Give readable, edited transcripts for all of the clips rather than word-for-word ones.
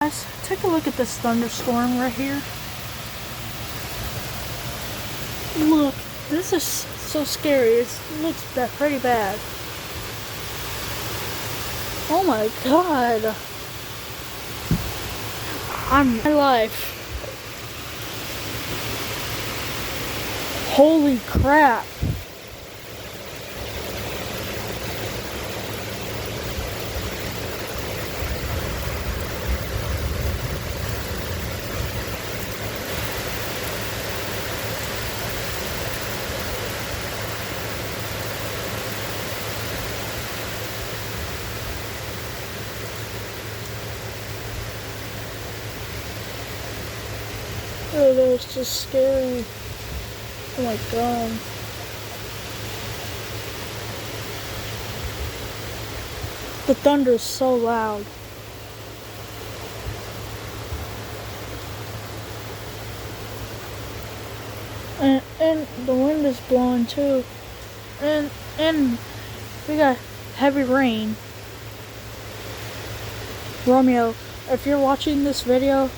Guys, take a look at this thunderstorm right here. Look, this is so scary. It looks pretty bad. Oh my god. My life. Holy crap. Oh, that was just scary. Oh my god. The thunder is so loud. And the wind is blowing too. And we got heavy rain. Romeo, if you're watching this video,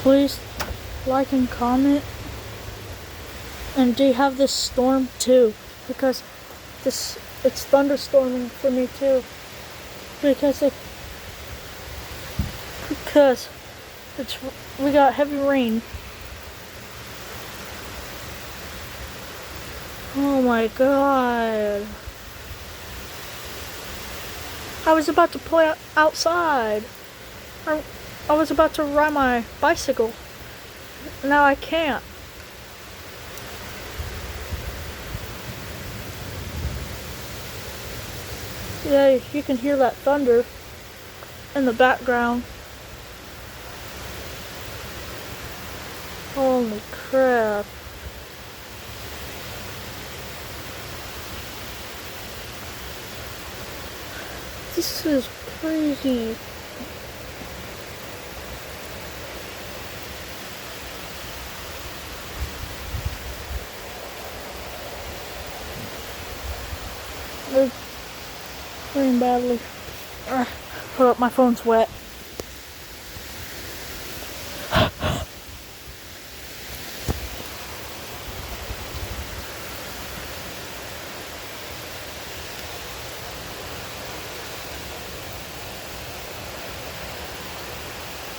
please like and comment. And do you have this storm too? Because it's thunderstorming for me too. Because we got heavy rain. Oh my god. I was about to play outside. I was about to ride my bicycle. Now I can't. Yeah, you can hear that thunder in the background. Holy crap. This is crazy. They're raining badly. Hold up, my phone's wet.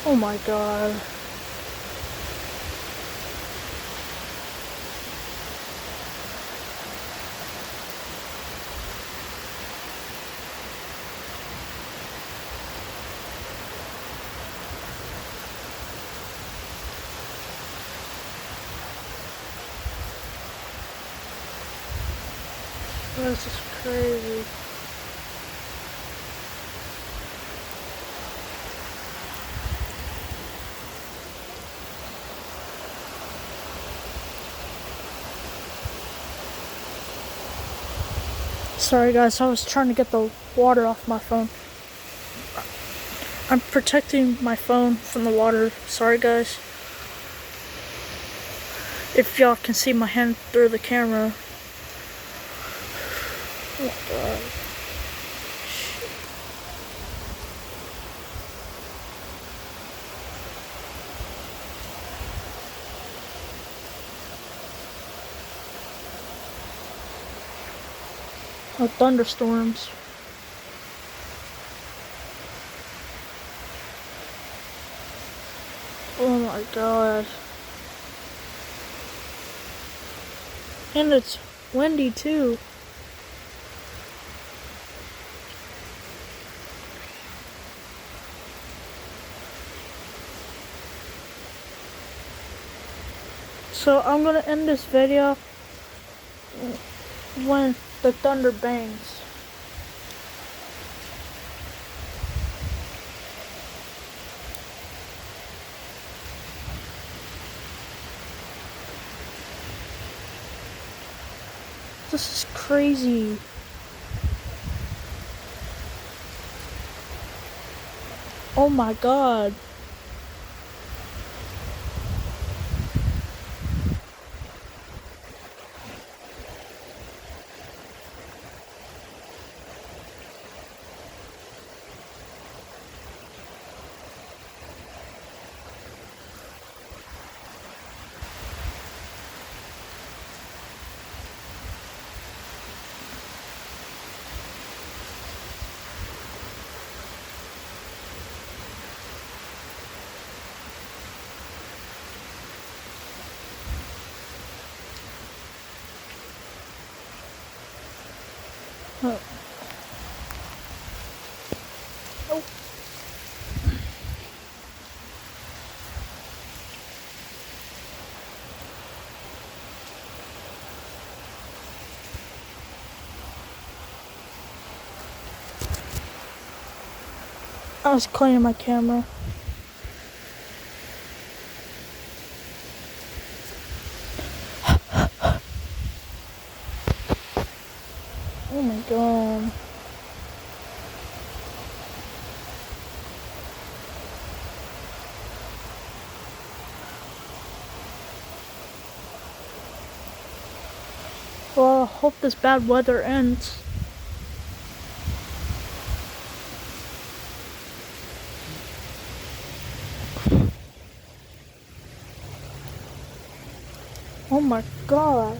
Oh my god. This is crazy. Sorry guys, I was trying to get the water off my phone. I'm protecting my phone from the water. Sorry guys. If y'all can see my hand through the camera. Oh my god. Oh, thunderstorms. Oh my god. And it's windy too. So I'm gonna end this video when the thunder bangs. This is crazy. Oh my god. I was cleaning my camera. Oh my god. Well, I hope this bad weather ends. Oh my god.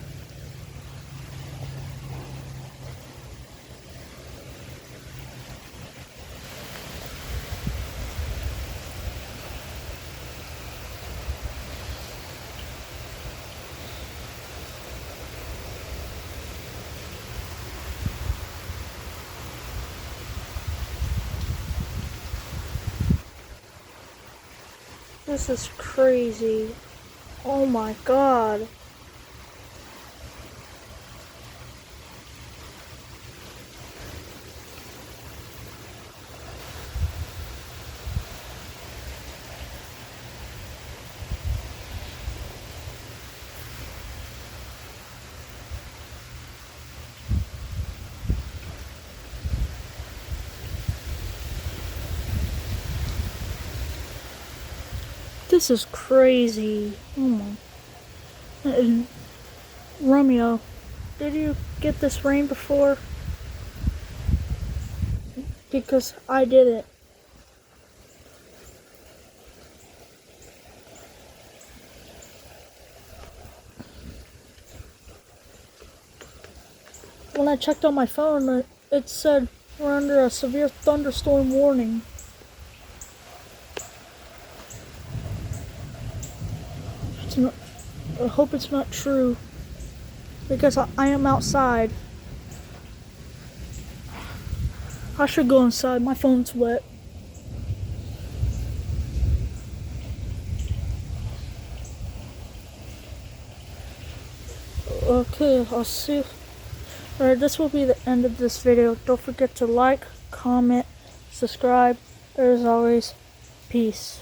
This is crazy. Oh my god. This is crazy. Oh my. And Romeo, did you get this rain before? Because I didn't. When I checked on my phone, it said we're under a severe thunderstorm warning. It's not, I hope it's not true. Because I am outside. I should go inside. My phone's wet. Okay, I'll see. Alright, this will be the end of this video. Don't forget to like, comment, subscribe. As always, peace.